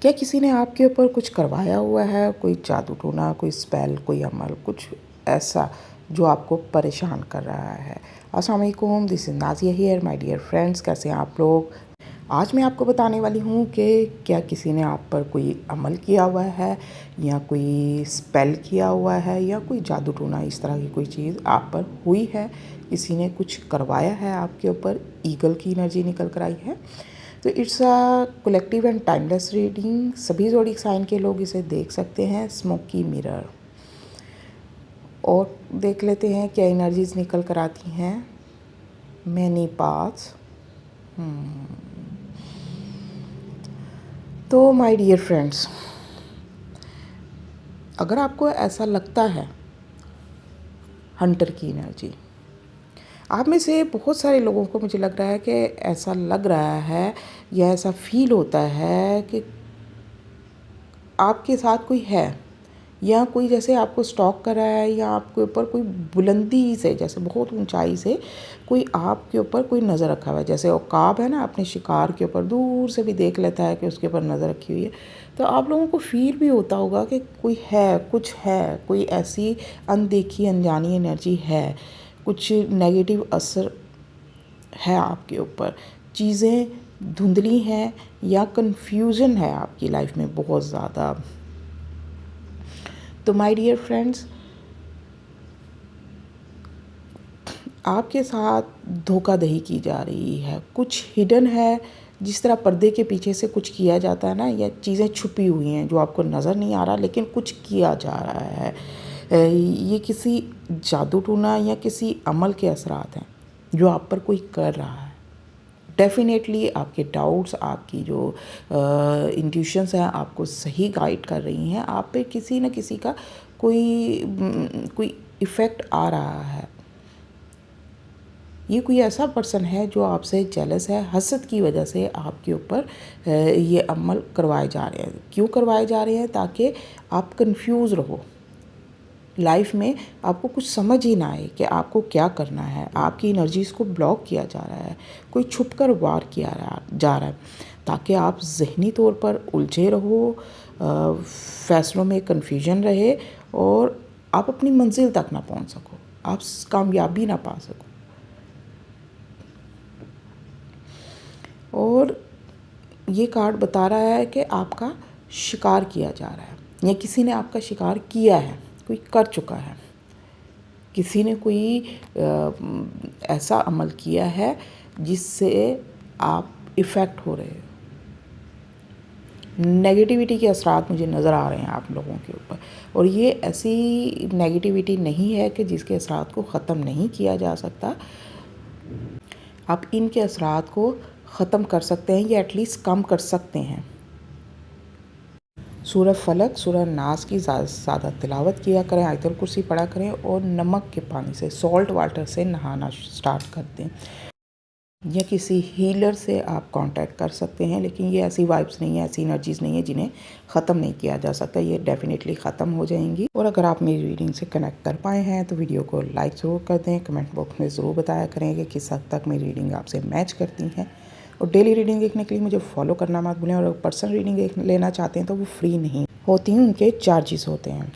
क्या किसी ने आपके ऊपर कुछ करवाया हुआ है, कोई जादू टोना, कोई स्पेल, कोई अमल, कुछ ऐसा जो आपको परेशान कर रहा है। अस्सलाम वालेकुम, this is Nazia here my dear friends. कैसे हैं आप लोग? आज मैं आपको बताने वाली हूँ कि क्या किसी ने आप पर कोई अमल किया हुआ है या कोई स्पेल किया हुआ है या कोई जादू टोना इस तरह की कोई चीज़ आप पर हुई है। किसी ने कुछ करवाया है आपके ऊपर, ईगल की एनर्जी निकल कर आई है। तो it's a collective and timeless reading. सभी ज़ोडिएक साइन के लोग इसे देख सकते हैं। Smoky mirror. और देख लेते हैं क्या एनर्जीज निकल कर आती हैं। Many paths. तो माय डियर फ्रेंड्स, अगर आपको ऐसा लगता है हंटर की एनर्जी, आप में से बहुत सारे लोगों को मुझे लग रहा है कि ऐसा लग रहा है या ऐसा फील होता है कि आपके साथ कोई है या कोई जैसे आपको स्टॉक कर रहा है या आपके ऊपर कोई बुलंदी से, जैसे बहुत ऊंचाई से कोई आपके ऊपर कोई नज़र रखा हुआ है। जैसे औकाब है ना, अपने शिकार के ऊपर दूर से भी देख लेता है कि उसके ऊपर नज़र रखी हुई है। तो आप लोगों को फील भी होता होगा कि कोई है, कुछ है, कोई ऐसी अनदेखी अनजानी एनर्जी है, कुछ नेगेटिव असर है आपके ऊपर। चीज़ें धुंधली हैं या कन्फ्यूज़न है आपकी लाइफ में बहुत ज़्यादा। तो माय डियर फ्रेंड्स, आपके साथ धोखाधड़ी की जा रही है, कुछ हिडन है। जिस तरह पर्दे के पीछे से कुछ किया जाता है ना, या चीज़ें छुपी हुई हैं जो आपको नज़र नहीं आ रहा लेकिन कुछ किया जा रहा है। ये किसी जादू टोना या किसी अमल के असरात हैं जो आप पर कोई कर रहा है। डेफिनेटली आपके डाउट्स, आपकी जो इंट्यूशंस हैं आपको सही गाइड कर रही हैं। आप पे किसी न किसी का कोई इफ़ेक्ट आ रहा है। ये कोई ऐसा पर्सन है जो आपसे जेलस है, हसद की वजह से आपके ऊपर ये अमल करवाए जा रहे हैं। क्यों करवाए जा रहे हैं? ताकि आप कंफ्यूज रहो लाइफ में, आपको कुछ समझ ही ना आए कि आपको क्या करना है। आपकी एनर्जीज़ को ब्लॉक किया जा रहा है, कोई छुपकर वार किया जा रहा है ताकि आप ज़हनी तौर पर उलझे रहो, फैसलों में कन्फ्यूजन रहे और आप अपनी मंजिल तक ना पहुंच सको, आप कामयाबी ना पा सको। और ये कार्ड बता रहा है कि आपका शिकार किया जा रहा है या किसी ने आपका शिकार किया है, कोई कर चुका है। किसी ने कोई ऐसा अमल किया है जिससे आप इफ़ेक्ट हो रहे हो। नेगेटिविटी के असरात मुझे नज़र आ रहे हैं आप लोगों के ऊपर। और ये ऐसी नेगेटिविटी नहीं है कि जिसके असरात को ख़त्म नहीं किया जा सकता। आप इनके असरात को ख़त्म कर सकते हैं या एटलीस्ट कम कर सकते हैं। सूरह फलक, सूरह नास की ज़्यादा तिलावत किया करें, आयतुल कुर्सी पढ़ा करें और नमक के पानी से, सॉल्ट वाटर से नहाना स्टार्ट कर दें। या किसी हीलर से आप कांटेक्ट कर सकते हैं, लेकिन ये ऐसी वाइब्स नहीं है, ऐसी एनर्जीज़ नहीं है जिन्हें ख़त्म नहीं किया जा सकता। ये डेफिनेटली ख़त्म हो जाएंगी। और अगर आप मेरी रीडिंग से कनेक्ट कर पाए हैं तो वीडियो को लाइक ज़रूर कर दें। कमेंट बॉक्स में ज़रूर बताया करें कि किस हद तक मेरी रीडिंग आपसे मैच करती हैं। और डेली रीडिंग देखने के लिए मुझे फॉलो करना मत भूलें। और अगर पर्सनल रीडिंग लेना चाहते हैं तो वो फ्री नहीं होती हैं, उनके चार्जेस होते हैं।